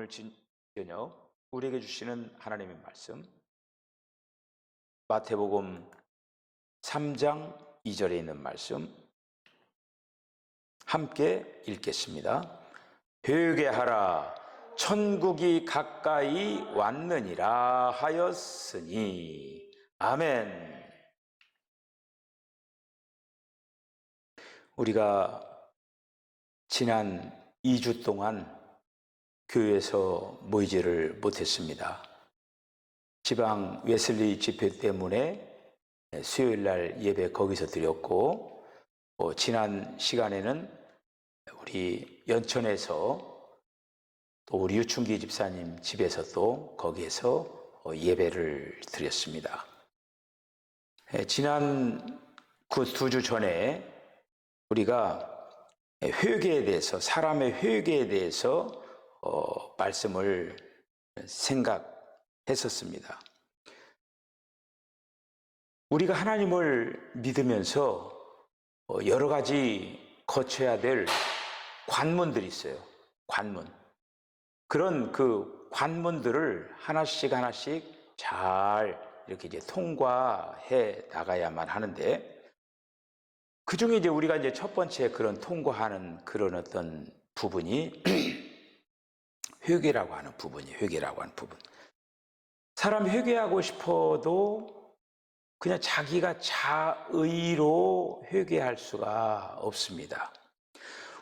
오늘 저녁 우리에게 주시는 하나님의 말씀 마태복음 3장 2절에 있는 말씀 함께 읽겠습니다. 회개하라 천국이 가까이 왔느니라 하였으니. 아멘. 우리가 지난 2주 동안 교회에서 모이지를 못했습니다. 지방 웨슬리 집회 때문에 수요일 날 예배 거기서 드렸고, 지난 시간에는 우리 연천에서 또 우리 유충기 집사님 집에서 또 거기에서 예배를 드렸습니다. 지난 그 2주 전에 우리가 회개에 대해서, 사람의 회개에 대해서 말씀을 생각했었습니다. 우리가 하나님을 믿으면서 여러 가지 거쳐야 될 관문들이 있어요. 관문. 그런 그 관문들을 하나씩 잘 이렇게 이제 통과해 나가야만 하는데, 그 중에 이제 우리가 이제 첫 번째 그런 통과하는 그런 어떤 부분이 회개라고 하는 부분이에요. 회개라고 하는 부분. 사람이 회개하고 싶어도 그냥 자기가 자의로 회개할 수가 없습니다.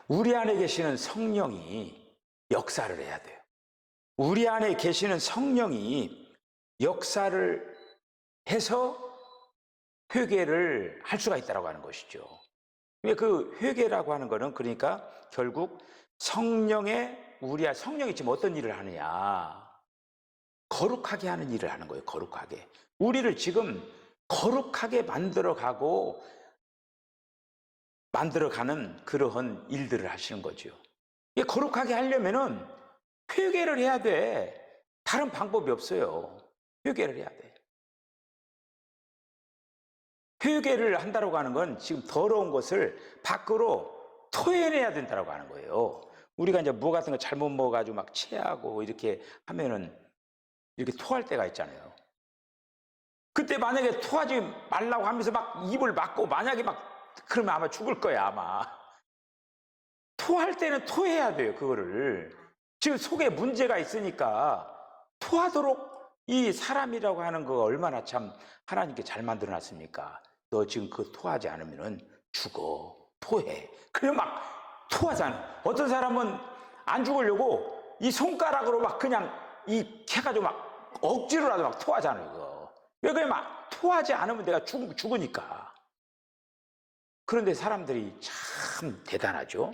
우리 안에 계시는 성령이 역사를 해야 돼요. 우리 안에 계시는 성령이 역사를 해서 회개를 할 수가 있다고 하는 것이죠. 그 회개라고 하는 것은 그러니까 결국 성령이 지금 어떤 일을 하느냐, 거룩하게 하는 일을 하는 거예요. 거룩하게 우리를 지금 거룩하게 만들어가는 그러한 일들을 하시는 거죠. 거룩하게 하려면은 회개를 해야 돼. 다른 방법이 없어요. 회개를 해야 돼. 회개를 한다고 하는 건 지금 더러운 것을 밖으로 토해내야 된다고 하는 거예요. 우리가 이제 뭐 같은 거 잘못 먹어가지고 막 체하고 이렇게 하면은 이렇게 토할 때가 있잖아요. 그때 만약에 토하지 말라고 하면서 막 입을 막고 만약에 그러면 아마 죽을 거야, 아마. 토할 때는 토해야 돼요, 그거를. 지금 속에 문제가 있으니까 토하도록 이 사람이라고 하는 거 얼마나 참 하나님께 잘 만들어 놨습니까? 너 지금 그거 토하지 않으면은 죽어. 토해. 그러면 막 토하잖아. 어떤 사람은 안 죽으려고 이 손가락으로 막 그냥 해가지고 막 억지로라도 막 토하잖아요, 그거. 왜 그래? 막 토하지 않으면 내가 죽으니까. 그런데 사람들이 참 대단하죠.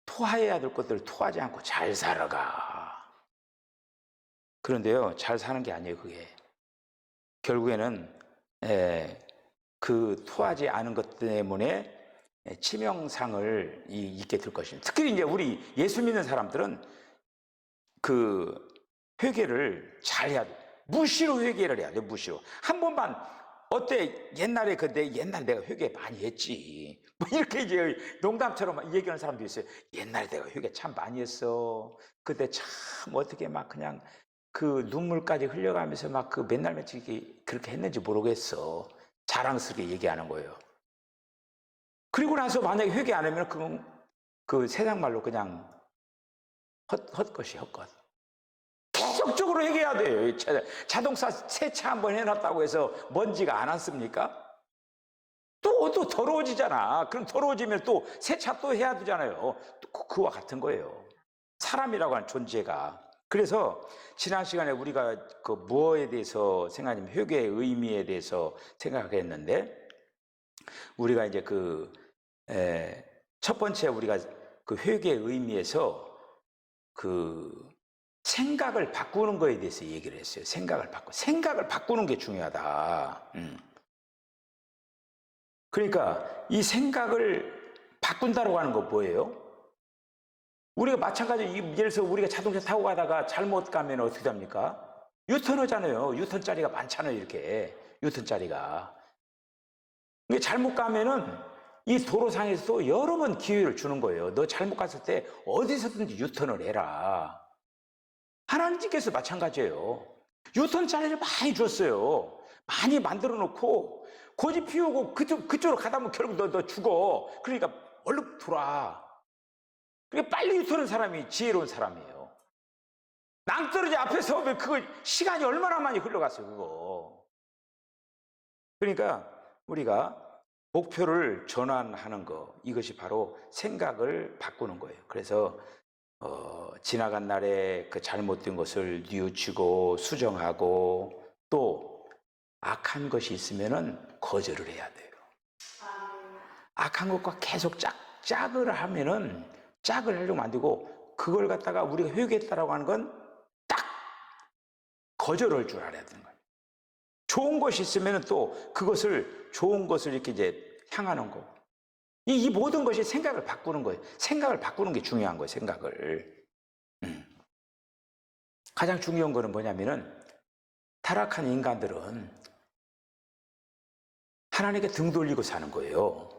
토해야 될 것들을 토하지 않고 잘 살아가. 그런데요, 잘 사는 게 아니에요, 그게. 결국에는 그 토하지 않은 것 때문에 치명상을 입게 될 것입니다. 특히 이제 우리 예수 믿는 사람들은 그 회개를 잘 해야 돼. 무시로 회개를 해야 돼. 무시로. 한 번만 어때? 옛날에 옛날 내가 회개 많이 했지. 뭐 이렇게 이제 농담처럼 얘기하는 사람도 있어요. 옛날에 내가 회개 참 많이 했어. 그때 참 어떻게 막 그냥 그 눈물까지 흘려가면서 막 그 맨날 며칠 그렇게 했는지 모르겠어. 자랑스럽게 얘기하는 거예요. 그리고 나서 만약에 회개 안 하면 그건 그 세상 말로 그냥 헛것이 헛것. 계속적으로 회개해야 돼요. 자동차 세차 한번 해놨다고 해서 먼지가 안 왔습니까? 또 더러워지잖아. 그럼 더러워지면 또 세차 또 해야 되잖아요. 그와 같은 거예요. 사람이라고 하는 존재가. 그래서 지난 시간에 우리가 그 무엇에 대해서 생각하냐면 회개의 의미에 대해서 생각했는데, 우리가 이제 첫 번째 우리가 그 회개의 의미에서 그 생각을 바꾸는 거에 대해서 얘기를 했어요. 생각을 바꾸는 게 중요하다. 그러니까 이 생각을 바꾼다고 하는 거 뭐예요? 우리가 마찬가지로 예를 들어서 우리가 자동차 타고 가다가 잘못 가면 어떻게 됩니까? 유턴하잖아요. 유턴자리가 많잖아요. 이렇게 유턴자리가. 잘못 가면은 이 도로상에서도 여러 번 기회를 주는 거예요. 너 잘못 갔을 때 어디서든지 유턴을 해라. 하나님께서 마찬가지예요. 유턴자리를 많이 줬어요. 많이 만들어 놓고 고집 피우고 그쪽으로 가다 보면 결국 너 죽어. 그러니까 얼른 돌아. 그러니까 빨리 유턴한 사람이 지혜로운 사람이에요. 낭떠러지 앞에 서면 그거 시간이 얼마나 많이 흘러갔어요, 그거. 그러니까 우리가 목표를 전환하는 거, 이것이 바로 생각을 바꾸는 거예요. 그래서 지나간 날에 그 잘못된 것을 뉘우치고 수정하고 또 악한 것이 있으면은 거절을 해야 돼요. 악한 것과 계속 짝을 하면은 짝을 하려고 안 되고 그걸 갖다가 우리가 회개했다라고 하는 건 딱 거절할 줄 알아야 되는 거예요. 좋은 것이 있으면은 또 그것을 좋은 것을 이렇게 이제 향하는 거. 이 모든 것이 생각을 바꾸는 거예요. 생각을 바꾸는 게 중요한 거예요. 생각을. 가장 중요한 거는 뭐냐면은 타락한 인간들은 하나님께 등 돌리고 사는 거예요.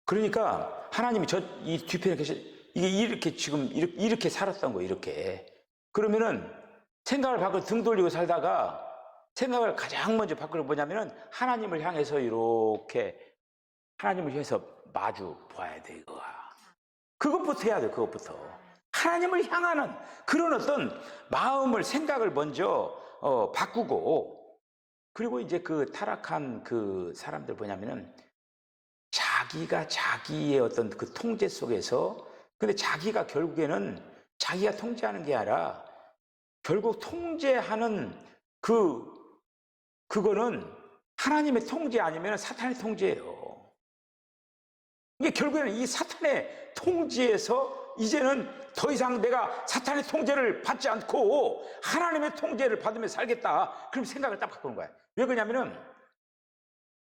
그러니까 하나님이 이 뒤편에 이게 이렇게 지금 이렇게 살았던 거예요. 이렇게. 그러면은 생각을 바꾸고 등 돌리고 살다가 생각을 가장 먼저 바꾸는 뭐냐면은 하나님을 향해서 이렇게 하나님을 향해서 마주 봐야 돼, 이거야. 그것부터 해야 돼, 그것부터. 하나님을 향하는 그런 어떤 마음을, 생각을 먼저 바꾸고, 그리고 이제 그 타락한 그 사람들 뭐냐면은 자기가 자기의 어떤 그 통제 속에서, 근데 자기가 결국에는 자기가 통제하는 게 아니라 결국 통제하는 그거는 하나님의 통제 아니면 사탄의 통제예요. 이게 결국에는 이 사탄의 통제에서 이제는 더 이상 내가 사탄의 통제를 받지 않고 하나님의 통제를 받으며 살겠다. 그럼 생각을 딱 바꾸는 거야. 왜 그러냐면은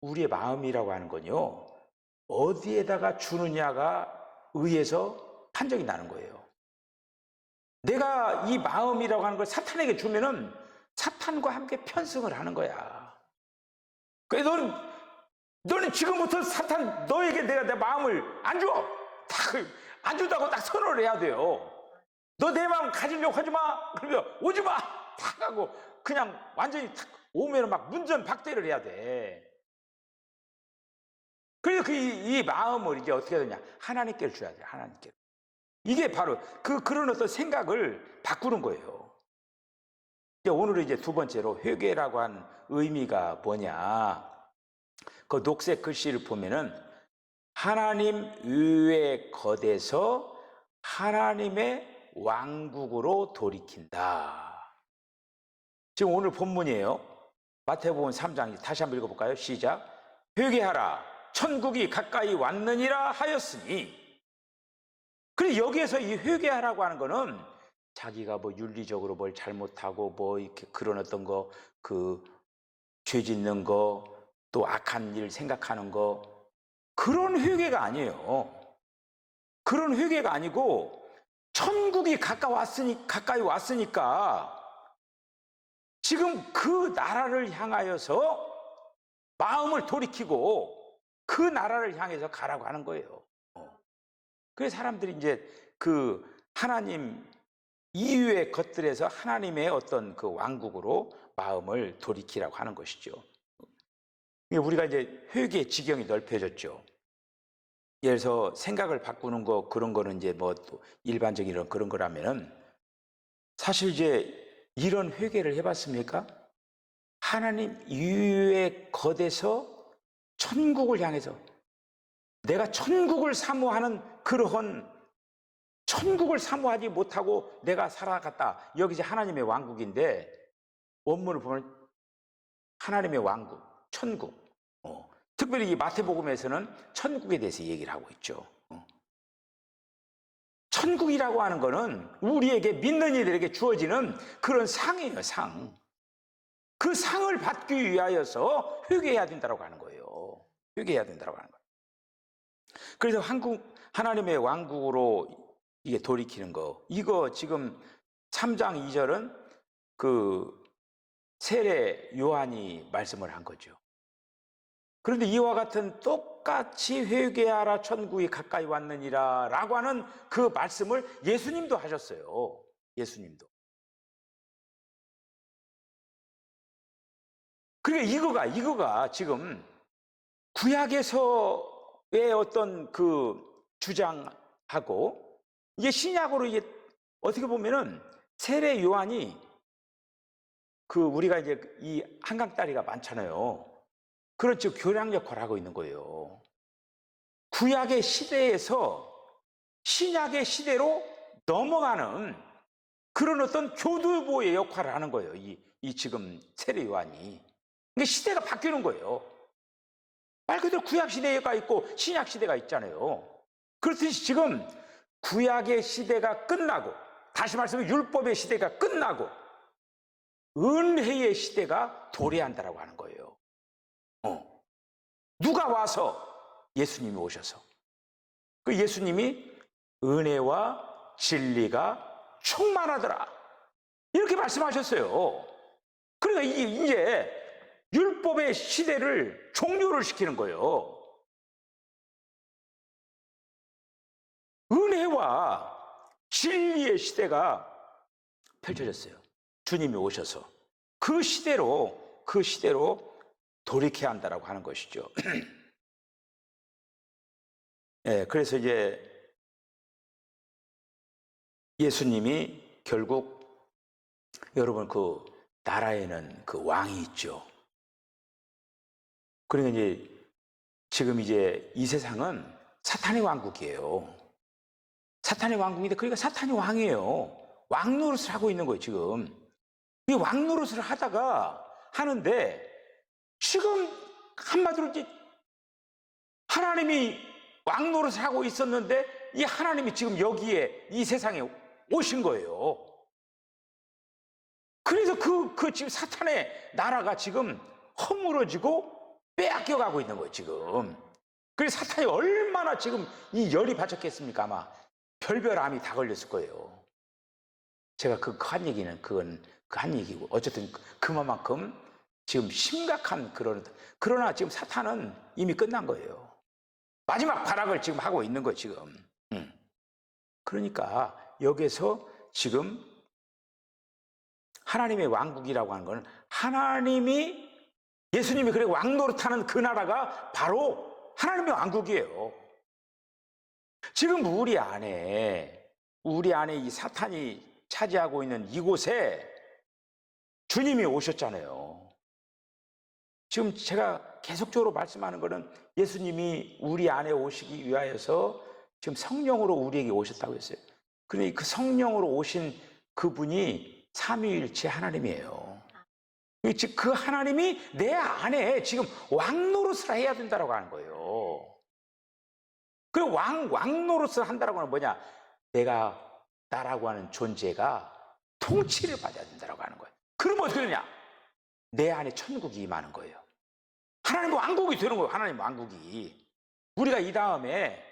우리의 마음이라고 하는 건요, 어디에다가 주느냐가 의해서 판정이 나는 거예요. 내가 이 마음이라고 하는 걸 사탄에게 주면은 사탄과 함께 편승을 하는 거야. 그래서 너는 지금부터 사탄, 너에게 내가 내 마음을 안 줘. 안 준다고 딱 선언을 해야 돼요. 너 내 마음 가지려고 하지 마. 그러면 오지 마. 탁 하고 그냥 완전히 탁 오면 막 문전박대를 해야 돼. 그래서 이 마음을 이제 어떻게 해야 되냐? 하나님께 줘야 돼요. 하나님께. 이게 바로 그런 어떤 생각을 바꾸는 거예요. 이제 오늘은 이제 두 번째로 회개라고 한 의미가 뭐냐? 그 녹색 글씨를 보면은 하나님 위에 겉에서 하나님의 왕국으로 돌이킨다. 지금 오늘 본문이에요. 마태복음 3장 다시 한번 읽어볼까요? 시작. 회개하라. 천국이 가까이 왔느니라 하였으니. 그래 여기에서 이 회개하라고 하는 거는 자기가 뭐 윤리적으로 뭘 잘못하고 뭐 이렇게 그런 어떤 거, 그 죄 짓는 거, 또 악한 일 생각하는 거, 그런 회개가 아니에요. 그런 회개가 아니고 천국이 가까이 왔으니까 지금 그 나라를 향하여서 마음을 돌이키고 그 나라를 향해서 가라고 하는 거예요. 그래서 사람들이 이제 그 하나님 이유의 것들에서 하나님의 어떤 그 왕국으로 마음을 돌이키라고 하는 것이죠. 우리가 이제 회개의 지경이 넓혀졌죠. 예를 들어서 생각을 바꾸는 거, 그런 거는 이제 뭐 또 일반적인 그런 거라면은 사실 이제 이런 회개를 해봤습니까? 하나님 이유의 것에서 천국을 향해서 내가 천국을 사모하는 그러한 천국을 사모하지 못하고 내가 살아갔다. 여기 이제 하나님의 왕국인데 원문을 보면 하나님의 왕국, 천국. 특별히 이 마태복음에서는 천국에 대해서 얘기를 하고 있죠. 천국이라고 하는 거는 우리에게 믿는 이들에게 주어지는 그런 상이에요, 상. 그 상을 받기 위하여서 회개해야 된다고 하는 거예요. 회개해야 된다고 하는 거예요. 그래서 하나님의 왕국으로 이게 돌이키는 거, 이거 지금 3장 2절은 그 세례 요한이 말씀을 한 거죠. 그런데 이와 같은 똑같이 회개하라 천국이 가까이 왔느니라 라고 하는 그 말씀을 예수님도 하셨어요. 예수님도. 그러니까 이거가 지금 구약에서의 어떤 그 주장하고 이게 신약으로 이게 어떻게 보면은 세례 요한이 그 우리가 이제 이 한강다리가 많잖아요. 그런 즉 교량 역할을 하고 있는 거예요. 구약의 시대에서 신약의 시대로 넘어가는 그런 어떤 교두보의 역할을 하는 거예요. 이 지금 세례 요한이. 이게 시대가 바뀌는 거예요. 말 그대로 구약 시대가 있고 신약 시대가 있잖아요. 그렇듯이 지금 구약의 시대가 끝나고, 다시 말씀해 율법의 시대가 끝나고 은혜의 시대가 도래한다라고 하는 거예요. 누가 와서? 예수님이 오셔서. 그 예수님이 은혜와 진리가 충만하더라 이렇게 말씀하셨어요. 그러니까 이제 율법의 시대를 종료를 시키는 거예요. 은혜와 진리의 시대가 펼쳐졌어요. 주님이 오셔서 그 시대로 돌이켜야 한다라고 하는 것이죠. 네, 그래서 이제 예수님이 결국 여러분 그 나라에는 그 왕이 있죠. 그러니까 이제 지금 이제 이 세상은 사탄의 왕국이에요. 사탄의 왕국인데 그러니까 사탄이 왕이에요. 왕 노릇을 하고 있는 거예요, 지금. 이 왕 노릇을 하는데 지금 한마디로 이제 하나님이 왕 노릇을 하고 있었는데 이 하나님이 지금 여기에 이 세상에 오신 거예요. 그래서 그 지금 사탄의 나라가 지금 허물어지고 빼앗겨가고 있는 거예요, 지금. 그래서 사탄이 얼마나 지금 이 열이 받쳤겠습니까? 아마 별별 암이 다 걸렸을 거예요. 제가 그 한 얘기는 그건 그 한 얘기고, 어쨌든 그만큼 지금 심각한 그러나 지금 사탄은 이미 끝난 거예요. 마지막 발악을 지금 하고 있는 거예요, 지금. 그러니까 여기서 지금 하나님의 왕국이라고 하는 건 예수님이 그래 왕 노릇하는 그 나라가 바로 하나님의 왕국이에요. 지금 우리 안에 이 사탄이 차지하고 있는 이곳에 주님이 오셨잖아요. 지금 제가 계속적으로 말씀하는 것은 예수님이 우리 안에 오시기 위하여서 지금 성령으로 우리에게 오셨다고 했어요. 그런데 그 성령으로 오신 그분이 삼위일체 하나님이에요. 즉 그 하나님이 내 안에 지금 왕 노릇을 해야 된다고 하는 거예요. 그 왕 노릇을 한다고 하는 뭐냐? 나라고 하는 존재가 통치를 받아야 된다고 하는 거예요. 그러면 어떻게 되냐? 내 안에 천국이 임하는 거예요. 하나님 왕국이 되는 거예요. 하나님 왕국이. 우리가 이 다음에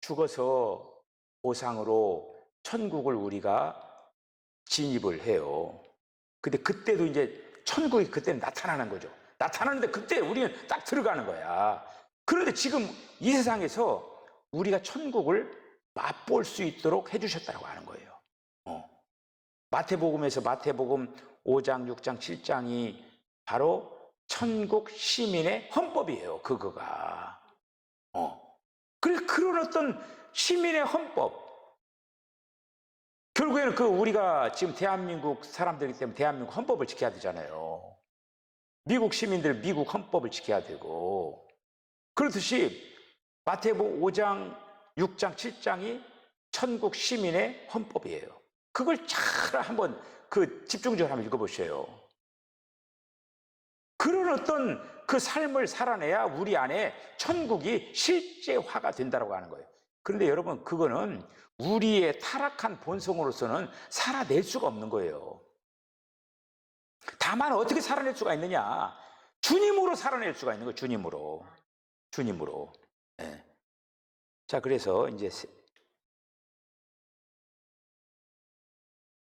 죽어서 보상으로 천국을 우리가 진입을 해요. 근데 그때도 이제 천국이 그때는 나타나는 거죠. 나타나는데 그때 우리는 딱 들어가는 거야. 그런데 지금 이 세상에서 우리가 천국을 맛볼 수 있도록 해주셨다고 하는 거예요. 마태복음에서 마태복음 5장, 6장, 7장이 바로 천국 시민의 헌법이에요. 그거가. 그래서 그런 어떤 시민의 헌법. 결국에는 우리가 지금 대한민국 사람들이기 때문에 대한민국 헌법을 지켜야 되잖아요. 미국 시민들 미국 헌법을 지켜야 되고. 그렇듯이 마태복음 5장, 6장, 7장이 천국 시민의 헌법이에요. 그걸 잘 한번 집중적으로 한번 읽어보세요. 그런 어떤 그 삶을 살아내야 우리 안에 천국이 실제화가 된다고 하는 거예요. 그런데 여러분, 그거는 우리의 타락한 본성으로서는 살아낼 수가 없는 거예요. 다만 어떻게 살아낼 수가 있느냐? 주님으로 살아낼 수가 있는 거예요. 주님으로. 네. 자, 그래서 이제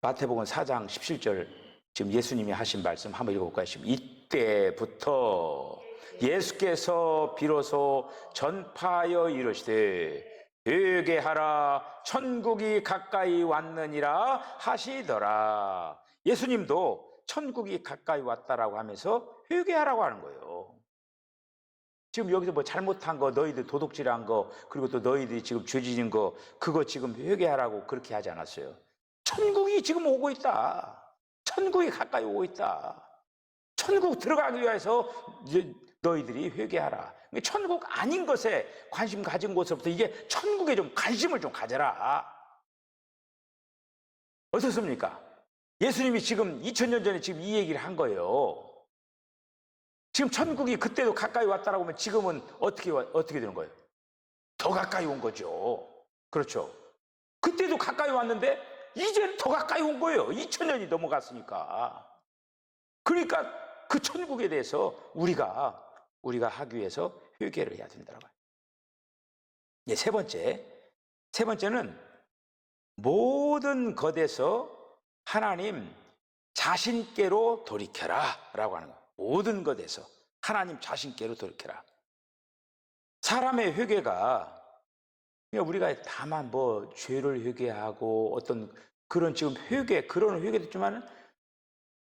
마태복음 4장 17절 지금 예수님이 하신 말씀 한번 읽어볼까요? 이때부터 예수께서 비로소 전파하여 이르시되 회개하라 천국이 가까이 왔느니라 하시더라. 예수님도 천국이 가까이 왔다라고 하면서 회개하라고 하는 거예요. 지금 여기서 뭐 잘못한 거, 너희들 도둑질한 거, 그리고 또 너희들이 지금 죄 지은 거, 그거 지금 회개하라고 그렇게 하지 않았어요. 천국이 지금 오고 있다. 천국이 가까이 오고 있다. 천국 들어가기 위해서 너희들이 회개하라. 천국 아닌 것에 관심 가진 곳으로부터 이게 천국에 좀 관심을 좀 가져라. 어떻습니까? 예수님이 지금 2000년 전에 지금 이 얘기를 한 거예요. 지금 천국이 그때도 가까이 왔다라고 하면 지금은 어떻게 되는 거예요? 더 가까이 온 거죠. 그렇죠. 그때도 가까이 왔는데 이제는 더 가까이 온 거예요. 2000년이 넘어갔으니까. 그러니까 그 천국에 대해서 우리가 하기 위해서 회개를 해야 된다고 해요. 예, 세 번째는 모든 것에서 하나님 자신께로 돌이켜라 라고 하는 거예요. 모든 것에서 하나님 자신께로 돌이켜라. 사람의 회개가 우리가 다만 뭐 죄를 회개하고 어떤 그런 지금 그런 회개도 있지만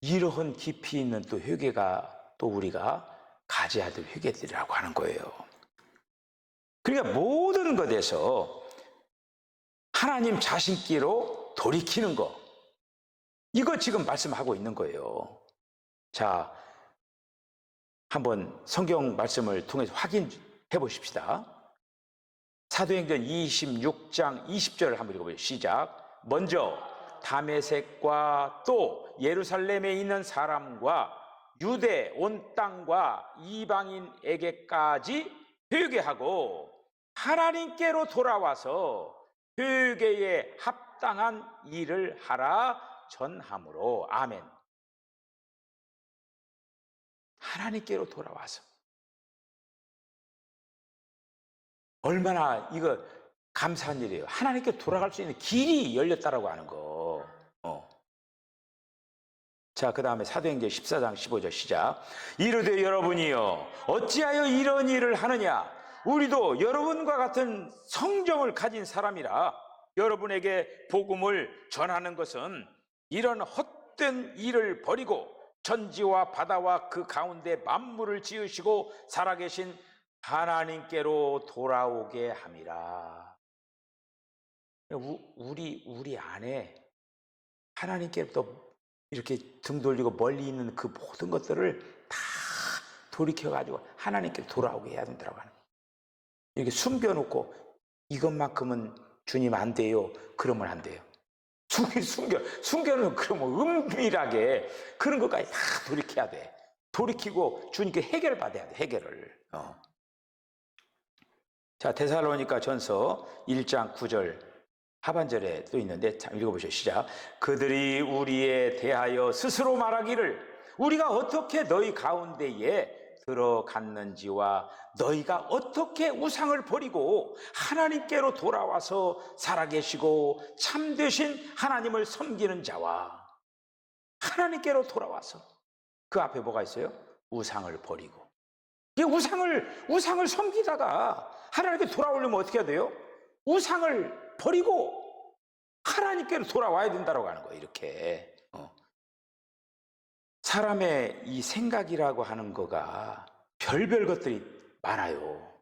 이러한 깊이 있는 또 회개가 또 우리가 가져야 될 회개들이라고 하는 거예요. 그러니까 모든 것에서 하나님 자신께로 돌이키는 거, 이거 지금 말씀하고 있는 거예요. 자, 한번 성경 말씀을 통해서 확인해 보십시다. 사도행전 26장 20절을 한번 읽어보세요. 시작. 먼저 다메섹과 또 예루살렘에 있는 사람과 유대 온 땅과 이방인에게까지 회개하고 하나님께로 돌아와서 회개에 합당한 일을 하라 전함으로. 아멘. 하나님께로 돌아와서. 얼마나 이거 감사한 일이에요. 하나님께 돌아갈 수 있는 길이 열렸다라고 하는 거. 자, 그 다음에 사도행전 14장 15절 시작. 이르되 여러분이여 어찌하여 이런 일을 하느냐. 우리도 여러분과 같은 성정을 가진 사람이라. 여러분에게 복음을 전하는 것은 이런 헛된 일을 버리고 천지와 바다와 그 가운데 만물을 지으시고 살아계신 하나님께로 돌아오게 함이라. 우리 안에 하나님께로부터 이렇게 등 돌리고 멀리 있는 그 모든 것들을 다 돌이켜가지고 하나님께 돌아오게 해야 된다고 하는 거예요. 이렇게 숨겨놓고 이것만큼은 주님 안 돼요. 그러면 안 돼요. 숨겨놓으면 그러면 은밀하게 그런 것까지 다 돌이켜야 돼. 돌이키고 주님께 해결을 받아야 돼. 해결을. 자, 데살로니가 전서 1장 9절 하반절에 또 있는데 참 읽어보시죠. 시작. 그들이 우리에 대하여 스스로 말하기를 우리가 어떻게 너희 가운데에 들어갔는지와 너희가 어떻게 우상을 버리고 하나님께로 돌아와서 살아계시고 참되신 하나님을 섬기는 자와 하나님께로 돌아와서 그 앞에 뭐가 있어요? 우상을 버리고. 이 우상을 섬기다가 하나님께 돌아오려면 어떻게 해야 돼요? 우상을 버리고 하나님께로 돌아와야 된다고 하는 거예요. 이렇게. 사람의 이 생각이라고 하는 거가 별별 것들이 많아요.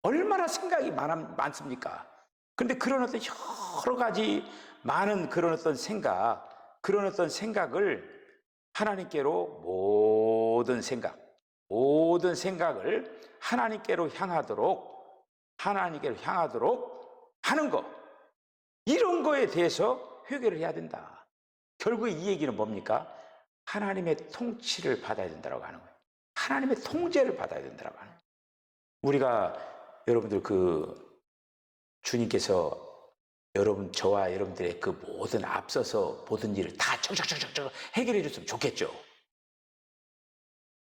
얼마나 생각이 많습니까? 그런데 그런 어떤 여러 가지 많은 그런 어떤 생각을 하나님께로 모든 생각을 하나님께로 향하도록 하는 거, 이런 거에 대해서 회개를 해야 된다. 결국 이 얘기는 뭡니까? 하나님의 통치를 받아야 된다고 하는 거예요. 하나님의 통제를 받아야 된다고 하는 거예요. 우리가 여러분들 주님께서 저와 여러분들의 그 모든 앞서서 모든 일을 다 척척척척 해결해 줬으면 좋겠죠.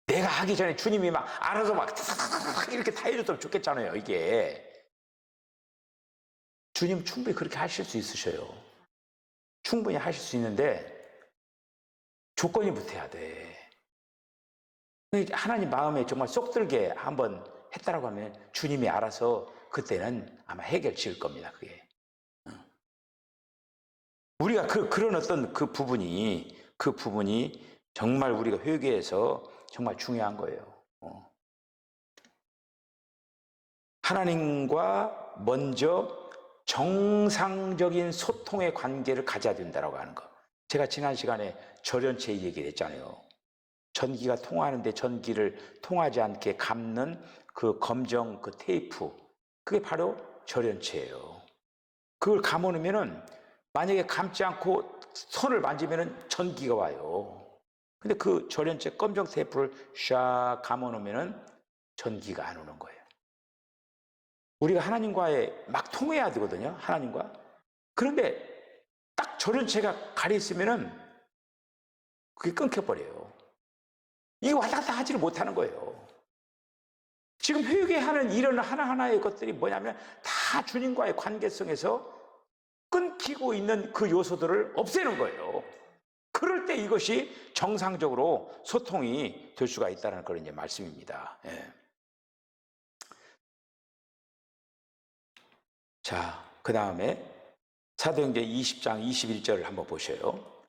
내가 하기 전에 주님이 막 알아서 막 이렇게 다 해줬으면 좋겠잖아요. 이게 주님 충분히 그렇게 하실 수 있으셔요. 충분히 하실 수 있는데 조건이 붙어야 돼. 하나님 마음에 정말 쏙 들게 한번 했다라고 하면 주님이 알아서 그때는 아마 해결 지을 겁니다. 그게. 우리가 그런 어떤 그 부분이 정말 우리가 회개에서 정말 중요한 거예요. 하나님과 먼저 정상적인 소통의 관계를 가져야 된다고 하는 거. 제가 지난 시간에 절연체 얘기를 했잖아요. 전기가 통하는데 전기를 통하지 않게 감는 그 검정 그 테이프, 그게 바로 절연체예요. 그걸 감아놓으면은 만약에 감지 않고 손을 만지면은 전기가 와요. 근데 그 절연체 검정 테이프를 샥 감아놓으면은 전기가 안 오는 거예요. 우리가 하나님과의 막 통해야 되거든요. 하나님과. 그런데 딱 절연체가 가려 있으면은 그게 끊겨버려요. 이게 왔다 갔다 하지를 못하는 거예요. 지금 회개하는 이런 하나하나의 것들이 뭐냐면 다 주님과의 관계성에서 끊기고 있는 그 요소들을 없애는 거예요. 그럴 때 이것이 정상적으로 소통이 될 수가 있다는 그런 이제 말씀입니다. 예. 자, 그 다음에 사도행전 20장 21절을 한번 보셔요.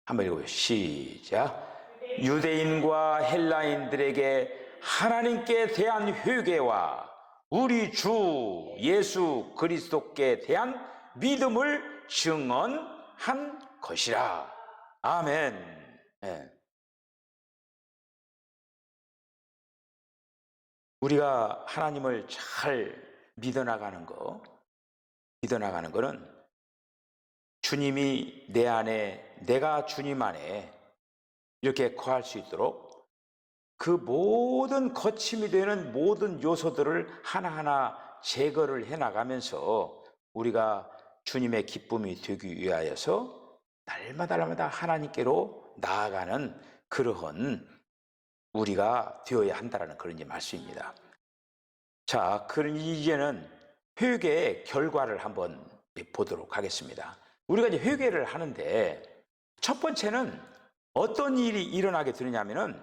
한번 읽어보세요. 시작. 유대인과 헬라인들에게 하나님께 대한 회개와 우리 주 예수 그리스도께 대한 믿음을 증언한 것이라. 아멘. 네. 우리가 하나님을 잘 믿어나가는 거는 주님이 내 안에, 내가 주님 안에 이렇게 거할 수 있도록 그 모든 거침이 되는 모든 요소들을 하나하나 제거를 해나가면서 우리가 주님의 기쁨이 되기 위하여서 날마다 하나님께로 나아가는 그러한 우리가 되어야 한다는 그런 말씀입니다. 자, 그럼 이제는 회개의 결과를 한번 보도록 하겠습니다. 우리가 이제 회개를 하는데 첫 번째는 어떤 일이 일어나게 되느냐면은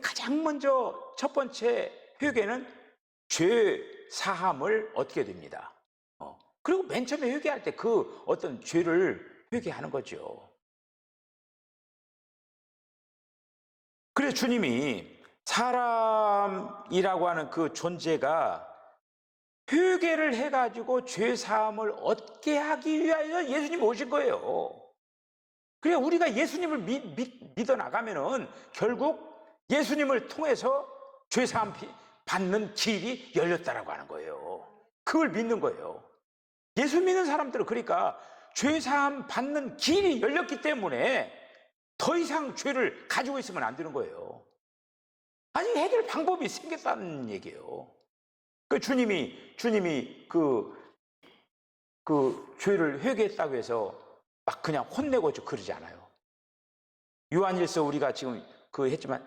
가장 먼저 첫 번째 회개는 죄 사함을 얻게 됩니다. 그리고 맨 처음에 회개할 때 그 어떤 죄를 회개하는 거죠. 그래서 주님이 사람이라고 하는 그 존재가 회개를 해가지고 죄 사함을 얻게 하기 위하여 예수님이 오신 거예요. 그래 우리가 예수님을 믿어 나가면은 결국 예수님을 통해서 죄 사함 받는 길이 열렸다라고 하는 거예요. 그걸 믿는 거예요. 예수 믿는 사람들은 그러니까 죄 사함 받는 길이 열렸기 때문에 더 이상 죄를 가지고 있으면 안 되는 거예요. 아니 해결 방법이 생겼다는 얘기예요. 그 주님이 그 죄를 회개했다고 해서 막 그냥 혼내고 그러지 않아요. 요한일서 우리가 지금 했지만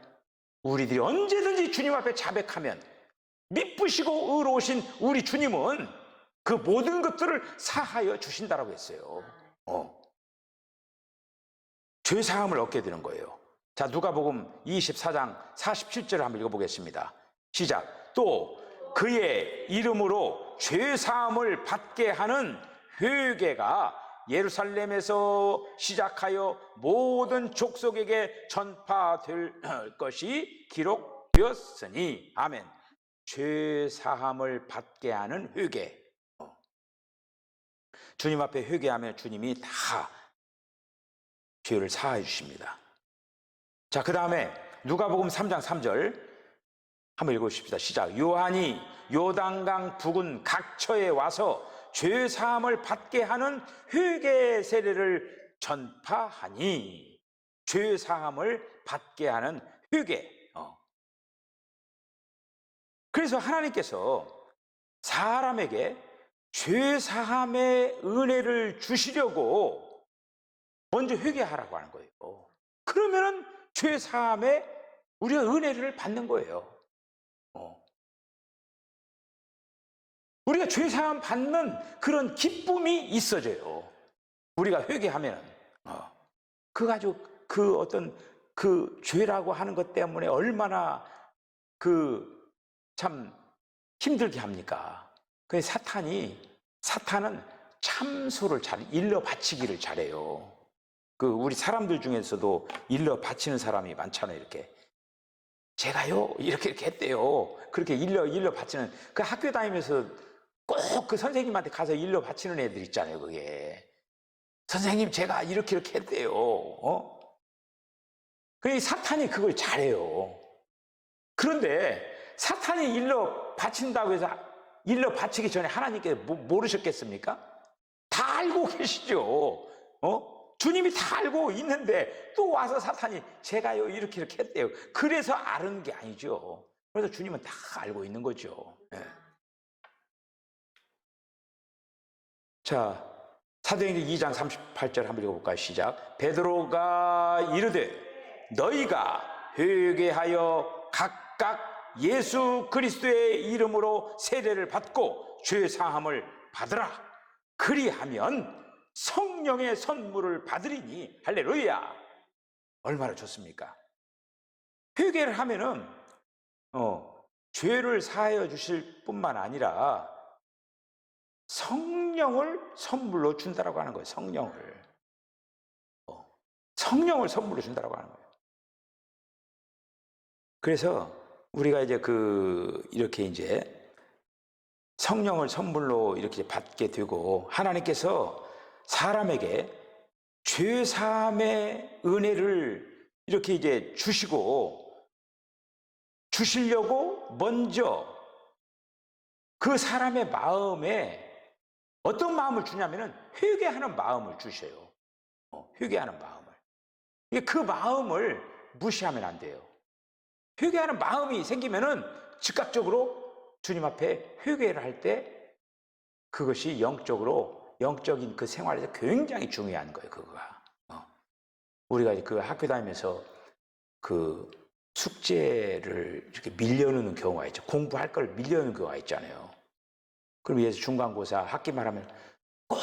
우리들이 언제든지 주님 앞에 자백하면 미쁘시고 의로우신 우리 주님은 그 모든 것들을 사하여 주신다라고 했어요. 죄 사함을 얻게 되는 거예요. 자, 누가복음 24장 47절을 한번 읽어보겠습니다. 시작. 또 그의 이름으로 죄 사함을 받게 하는 회개가 예루살렘에서 시작하여 모든 족속에게 전파될 것이 기록되었으니. 아멘. 죄 사함을 받게 하는 회개. 주님 앞에 회개하면 주님이 다 죄를 사하여 주십니다. 자, 그 다음에 누가복음 3장 3절 한번 읽어주십시다. 시작. 요한이 요단강 부근 각처에 와서 죄 사함을 받게 하는 회개 세례를 전파하니. 죄 사함을 받게 하는 회개. 그래서 하나님께서 사람에게 죄 사함의 은혜를 주시려고 먼저 회개하라고 하는 거예요. 그러면은 죄 사함에 우리가 은혜를 받는 거예요. 우리가 죄 사함 받는 그런 기쁨이 있어져요. 우리가 회개하면은 그 가지고 그 어떤 그 죄라고 하는 것 때문에 얼마나 참 힘들게 합니까? 그 사탄은 참소를 일러 바치기를 잘해요. 그 우리 사람들 중에서도 일러 바치는 사람이 많잖아요. 이렇게 제가요 이렇게 했대요. 그렇게 일러 바치는, 그 학교 다니면서 꼭 그 선생님한테 가서 일러 바치는 애들 있잖아요. 그게 선생님 제가 이렇게 했대요. 그 사탄이 그걸 잘해요. 그런데 사탄이 일러 바친다고 해서 일러 바치기 전에 하나님께 모르셨겠습니까? 다 알고 계시죠. 주님이 다 알고 있는데 또 와서 사탄이 제가요 이렇게 했대요. 그래서 아는 게 아니죠. 그래서 주님은 다 알고 있는 거죠. 네. 자, 사도행전 2장 38절 한번 읽어볼까요? 시작. 베드로가 이르되 너희가 회개하여 각각 예수 그리스도의 이름으로 세례를 받고 죄 사함을 받으라. 그리하면 성령의 선물을 받으리니. 할렐루야. 얼마나 좋습니까? 회개를 하면은 죄를 사하여 주실 뿐만 아니라 성령을 선물로 준다라고 하는 거예요. 성령을 선물로 준다라고 하는 거예요. 그래서 우리가 이제 이렇게 이제 성령을 선물로 이렇게 받게 되고, 하나님께서 사람에게 죄 사함의 은혜를 이렇게 이제 주시려고 먼저 그 사람의 마음에 어떤 마음을 주냐면은 회개하는 마음을 주셔요. 회개하는 마음을. 그 마음을 무시하면 안 돼요. 회개하는 마음이 생기면은 즉각적으로 주님 앞에 회개를 할 때 그것이 영적인 그 생활에서 굉장히 중요한 거예요. 그거가. 우리가 그 학교 다니면서 그 숙제를 이렇게 밀려놓는 경우가 있죠. 공부할 걸 밀려놓는 경우가 있잖아요. 그럼 예를 들어서 중간고사 학기만 하면 꼭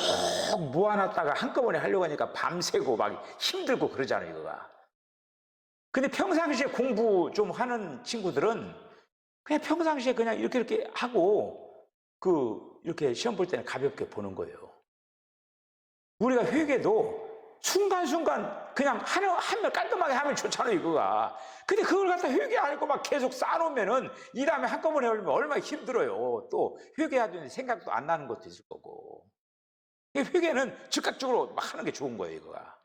모아놨다가 한꺼번에 하려고 하니까 밤새고 막 힘들고 그러잖아요. 이거가. 근데 평상시에 공부 좀 하는 친구들은 그냥 평상시에 그냥 이렇게 하고 이렇게 시험 볼 때는 가볍게 보는 거예요. 우리가 회개도 순간순간 그냥 하면 깔끔하게 하면 좋잖아요. 이거가. 근데 그걸 갖다 회개 안 하고 막 계속 쌓아놓으면은 이 다음에 한꺼번에 하려면 얼마나 힘들어요. 또 회개하더니 생각도 안 나는 것도 있을 거고. 회개는 즉각적으로 막 하는 게 좋은 거예요. 이거가.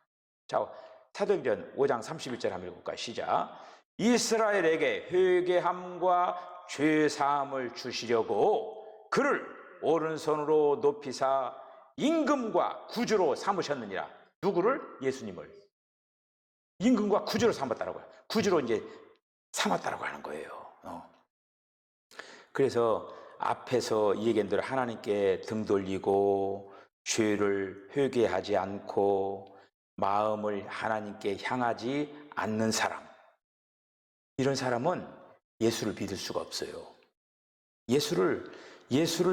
자, 사도행전 5장 31절 한번 읽어볼까요? 시작. 이스라엘에게 회개함과 죄사함을 주시려고 그를 오른손으로 높이사 임금과 구주로 삼으셨느니라. 누구를? 예수님을. 임금과 구주로 삼았다라고 해요. 구주로 이제 삼았다라고 하는 거예요. 그래서 앞에서 얘기한 대로 하나님께 등 돌리고 죄를 회개하지 않고 마음을 하나님께 향하지 않는 사람, 이런 사람은 예수를 믿을 수가 없어요. 예수를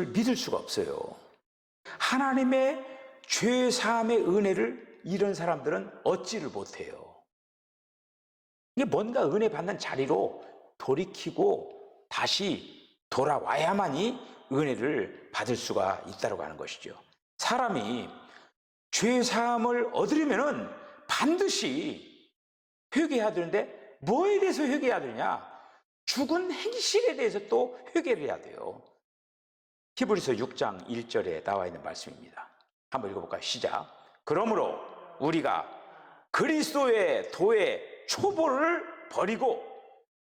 믿을 수가 없어요. 하나님의 죄 사함의 은혜를 이런 사람들은 얻지를 못해요. 이게 뭔가 은혜 받는 자리로 돌이키고 다시 돌아와야만이 은혜를 받을 수가 있다고 하는 것이죠. 사람이 죄 사함을 얻으려면은 반드시 회개해야 되는데 뭐에 대해서 회개해야 되냐? 죽은 행실에 대해서 또 회개를 해야 돼요. 히브리서 6장 1절에 나와 있는 말씀입니다. 한번 읽어볼까요? 시작. 그러므로 우리가 그리스도의 도의 초보를 버리고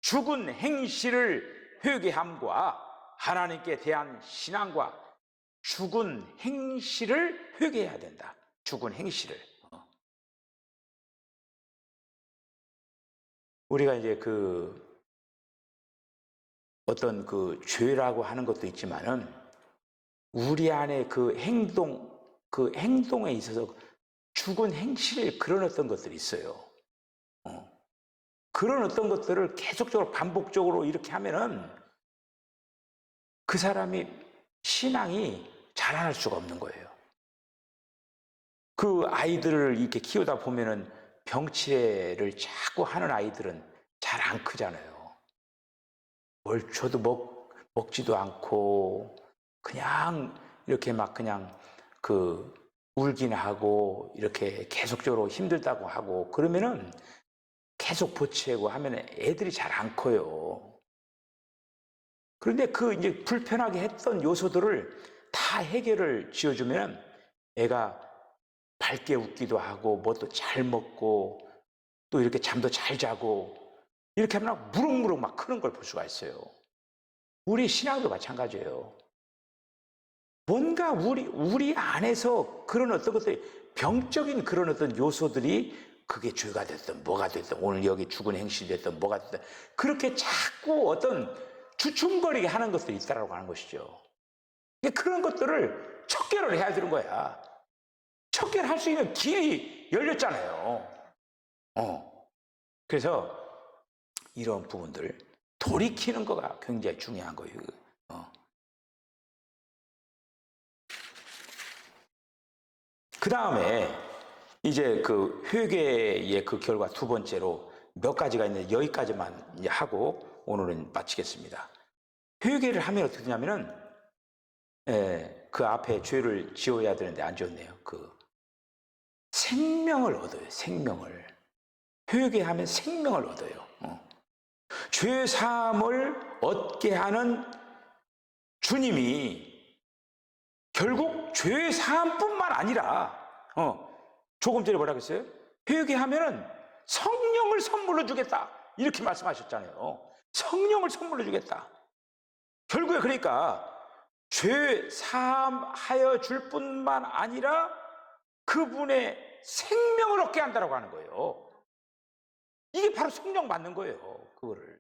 죽은 행실을 회개함과 하나님께 대한 신앙과 죽은 행실을 회개해야 된다. 죽은 행실을. 우리가 이제 어떤 죄라고 하는 것도 있지만은 우리 안에 그 행동에 있어서 죽은 행실, 그런 어떤 것들이 있어요. 그런 어떤 것들을 계속적으로 반복적으로 이렇게 하면은 그 사람이 신앙이 자라날 수가 없는 거예요. 그 아이들을 이렇게 키우다 보면은 병치레를 자꾸 하는 아이들은 잘 안 크잖아요. 뭘 줘도 먹지도 않고 그냥 이렇게 막 그냥 그 울긴 하고 이렇게 계속적으로 힘들다고 하고 그러면은 계속 보채고 하면 애들이 잘 안 커요. 그런데 그 이제 불편하게 했던 요소들을 다 해결을 지어주면 애가 밝게 웃기도 하고 뭣도 잘 먹고 또 이렇게 잠도 잘 자고 이렇게 하면 무럭무럭 막 크는 걸 볼 수가 있어요. 우리 신앙도 마찬가지예요. 뭔가 우리 안에서 그런 어떤 것들이 병적인 그런 어떤 요소들이 그게 죄가 됐든 뭐가 됐든 오늘 여기 죽은 행실이 됐든 뭐가 됐든 그렇게 자꾸 어떤 주춤거리게 하는 것들이 있다라고 하는 것이죠. 그런 것들을 척결을 해야 되는 거야. 척결할 수 있는 길이 열렸잖아요. 그래서 이런 부분들 돌이키는 거가 굉장히 중요한 거예요. 그 다음에 이제 그 회개의 그 결과 두 번째로 몇 가지가 있는데 여기까지만 이제 하고 오늘은 마치겠습니다. 회개를 하면 어떻게 되냐면은 그 앞에 죄를 지어야 되는데 안 지었네요. 그 생명을 얻어요. 생명을. 회개하면 생명을 얻어요. 죄 사함을 얻게 하는 주님이 결국 죄 사함뿐만 아니라 조금 전에 뭐라고 했어요? 회개하면은 성령을 선물로 주겠다 이렇게 말씀하셨잖아요. 성령을 선물로 주겠다. 결국에 그러니까 죄 사함하여 줄 뿐만 아니라 그분의 생명을 얻게 한다고 하는 거예요. 이게 바로 성령 받는 거예요. 그거를.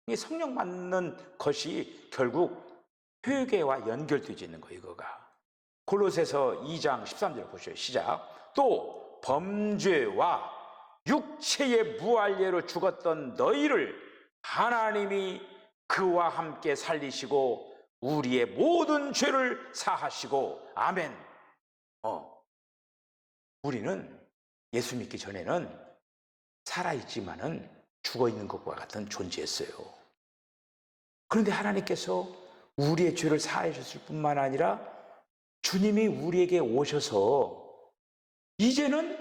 이 성령 받는 것이 결국 회개와 연결되어 있는 거예요. 이거가. 골로새서 2장 13절 보셔요. 시작. 또 범죄와 육체의 무할례로 죽었던 너희를 하나님이 그와 함께 살리시고 우리의 모든 죄를 사하시고 아멘. 우리는 예수 믿기 전에는 살아있지만은 죽어있는 것과 같은 존재였어요. 그런데 하나님께서 우리의 죄를 사해 주실 뿐만 아니라 주님이 우리에게 오셔서 이제는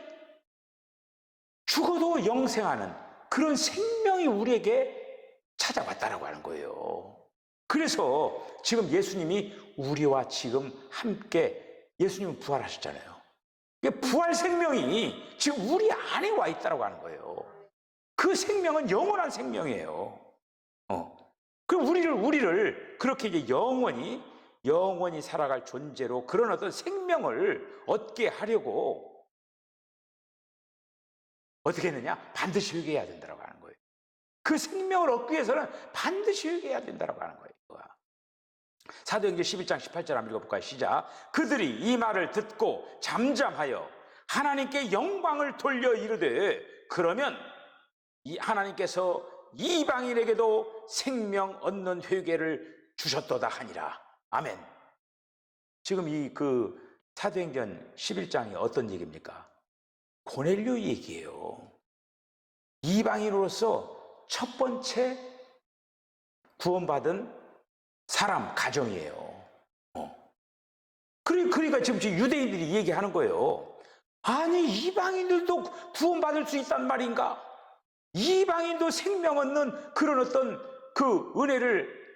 죽어도 영생하는 그런 생명이 우리에게 찾아왔다라고 하는 거예요. 그래서 지금 예수님이 우리와 지금 함께 예수님은 부활하셨잖아요. 부활 생명이 지금 우리 안에 와 있다라고 하는 거예요. 그 생명은 영원한 생명이에요. 그 우리를 그렇게 이제 영원히 살아갈 존재로 그런 어떤 생명을 얻게 하려고 어떻게 했느냐? 반드시 회개해야 된다고 하는 거예요. 그 생명을 얻기 위해서는 반드시 회개해야 된다고 하는 거예요. 사도행전 11장 18절 한번 읽어볼까요? 시작. 그들이 이 말을 듣고 잠잠하여 하나님께 영광을 돌려 이르되 그러면 이 하나님께서 이방인에게도 생명 얻는 회개를 주셨도다 하니라. 아멘. 지금 이 그 사도행전 11장이 어떤 얘기입니까? 고넬료 얘기예요. 이방인으로서 첫 번째 구원받은 사람 가정이에요. 그러니까 지금 유대인들이 얘기하는 거예요. 아니 이방인들도 구원받을 수 있단 말인가? 이방인도 생명 얻는 그런 어떤 그 은혜를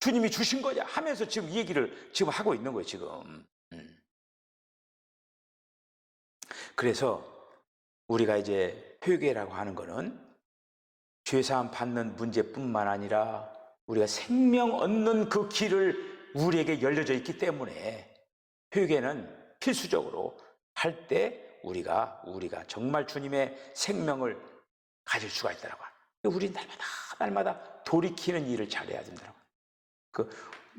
주님이 주신 거냐 하면서 지금 얘기를 지금 하고 있는 거예요. 지금. 그래서 우리가 이제 회개라고 하는 거는 죄사함 받는 문제뿐만 아니라 우리가 생명 얻는 그 길을 우리에게 열려져 있기 때문에 회개는 필수적으로 할 때 우리가 정말 주님의 생명을 가질 수가 있다라고 하는. 우리 날마다 돌이키는 일을 잘해야 된다라고.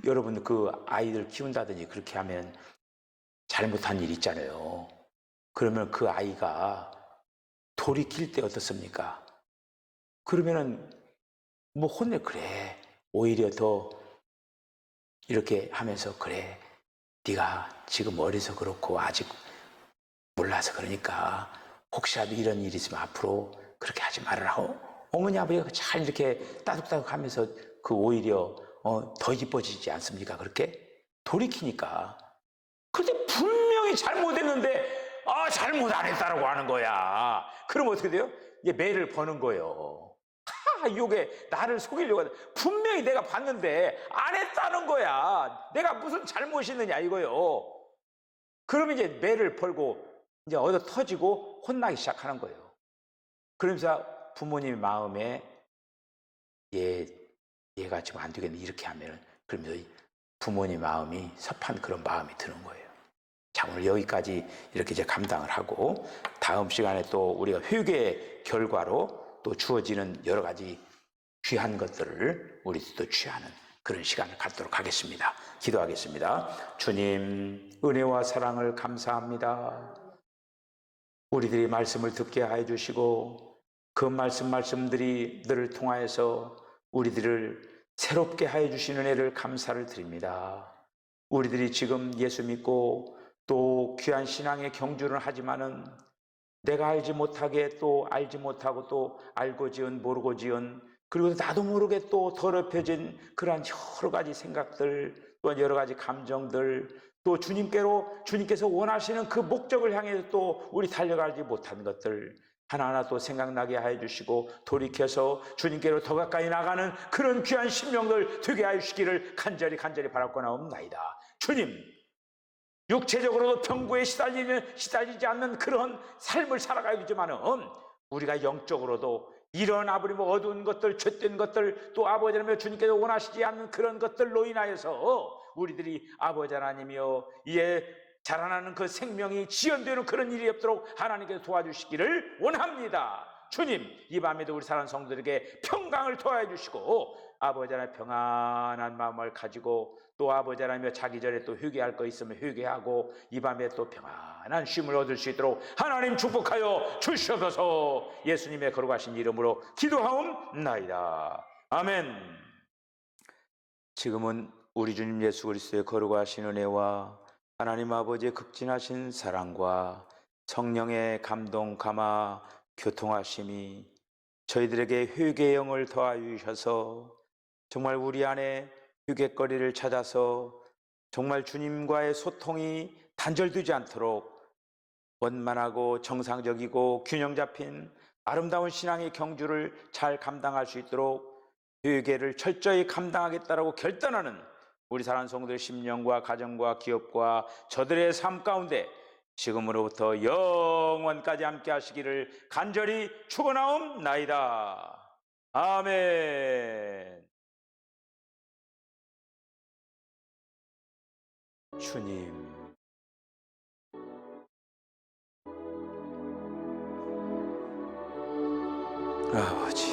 여러분 그 아이들 키운다든지 그렇게 하면 잘못한 일 있잖아요. 그러면 그 아이가 돌이킬 때 어떻습니까? 그러면은 뭐 그래. 오히려 더 이렇게 하면서 그래. 네가 지금 어려서 그렇고 아직 몰라서 그러니까 혹시라도 이런 일이 있으면 앞으로 그렇게 하지 말아라. 어머니 아버지가 잘 이렇게 따둑따둑 하면서 그 오히려 더 이뻐지지 않습니까? 그렇게? 돌이키니까 근데 분명히 잘못했는데 잘못 안 했다라고 하는 거야. 그럼 어떻게 돼요? 이제 매를 버는 거예요. 이게 나를 속이려고 하는, 분명히 내가 봤는데 안 했다는 거야. 내가 무슨 잘못이 있느냐 이거요. 그러면 이제 매를 벌고 이제 얻어 터지고 혼나기 시작하는 거예요. 그러면서 부모님 마음에 얘가 지금 안 되겠네 이렇게 하면은, 그러면서 부모님 마음이 섭한 그런 마음이 드는 거예요. 자, 오늘 여기까지 이렇게 이제 감당을 하고, 다음 시간에 또 우리가 회개의 결과로 또 주어지는 여러 가지 귀한 것들을 우리 또 취하는 그런 시간을 갖도록 하겠습니다. 기도하겠습니다. 주님, 은혜와 사랑을 감사합니다. 우리들이 말씀을 듣게 하여 주시고 그 말씀들이 너를 통하여서 우리들을 새롭게 하여 주시는 은혜를 감사를 드립니다. 우리들이 지금 예수 믿고 또 귀한 신앙의 경주를 하지만은 내가 알지 못하게 또 알지 못하고 또 알고 지은 모르고 지은, 그리고 나도 모르게 또 더럽혀진 그러한 여러 가지 생각들, 또 여러 가지 감정들, 또 주님께서 원하시는 그 목적을 향해서 또 우리 달려가지 못한 것들 하나하나 또 생각나게 하여 주시고 돌이켜서 주님께로 더 가까이 나가는 그런 귀한 심령들 되게 하여 주시기를 간절히 바라옵나이다. 주님, 육체적으로도 병고에 시달리지 않는 그런 삶을 살아가야겠지만은 우리가 영적으로도 이런 아버지 어두운 것들, 죄된 것들, 또 아버지 하나님여 주님께서 원하시지 않는 그런 것들로 인하여서 우리들이 아버지 하나님이여 이에 자라나는 그 생명이 지연되는 그런 일이 없도록 하나님께서 도와주시기를 원합니다. 주님, 이 밤에도 우리 사랑하는 성도들에게 평강을 도와해 주시고 아버지 하나님 평안한 마음을 가지고 또 아버지 하나님여 자기 전에 또 회개할 거 있으면 회개하고 이 밤에 또 평안한 쉼을 얻을 수 있도록 하나님 축복하여 주시옵소서. 예수님의 거룩하신 이름으로 기도하옵나이다. 아멘. 지금은 우리 주님 예수 그리스도의 거룩하신 은혜와 하나님 아버지의 극진하신 사랑과 성령의 감동 감화 교통하심이 저희들에게 회개의 영을 더하여 주셔서 정말 우리 안에 회개거리를 찾아서 정말 주님과의 소통이 단절되지 않도록 원만하고 정상적이고 균형 잡힌 아름다운 신앙의 경주를 잘 감당할 수 있도록 회개를 철저히 감당하겠다라고 결단하는 우리 사랑하는 성도들의 심령과 가정과 기업과 저들의 삶 가운데 지금으로부터 영원까지 함께 하시기를 간절히 축원하옵나이다. 아멘. 주님, 아버지,